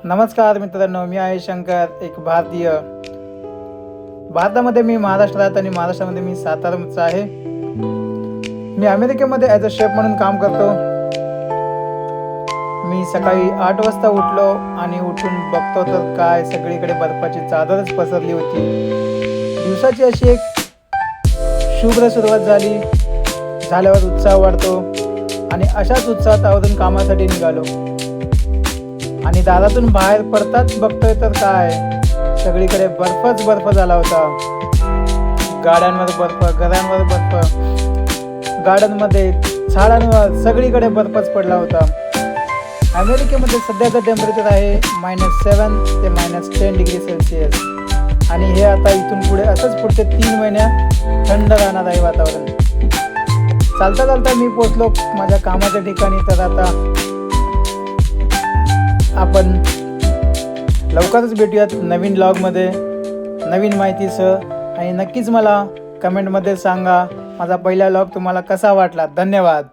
नमस्कार मित्रांनो, मी आहे शंकर, एक भारतीय. भारतामध्ये मी महाराष्ट्रात आणि महाराष्ट्रामध्ये मी साताराचा आहे. मी अमेरिकेमध्ये ॲज अ शेफ म्हणून काम करतो. मी सकाळी 8 वाजता उठलो आणि उठून बघतो तर काय सगळीकडे बर्फाची चादरच पसरली होती. दिवसाची अशी एक शुभ्र सुरुवात झाल्यावर उत्साह वाढतो आणि अशाच उत्साहात आवरून कामासाठी निघालो. आणि दारातून बाहेर पडताच बघतोय तर काय सगळीकडे बर्फच बर्फ झाला होता. गाड्यांवर बर्फ, घरांवर बर्फ, गार्डनमध्ये, झाडांवर सगळीकडे बर्फच पडला होता. अमेरिकेमध्ये सध्याचं टेम्परेचर आहे -7 ते -10 डिग्री सेल्सिअस आणि हे आता इथून पुढे असंच पुढचे 3 महिने थंड राहणार आहे वातावरण. चालता चालता मी पोचलो माझ्या कामाच्या ठिकाणी. तर आता आपण लवकरच भेटूयात नवीन ब्लॉगमध्ये नवीन माहितीसह. आणि नक्कीच मला कमेंटमध्ये सांगा माझा पहिला ब्लॉग तुम्हाला कसा वाटला. धन्यवाद.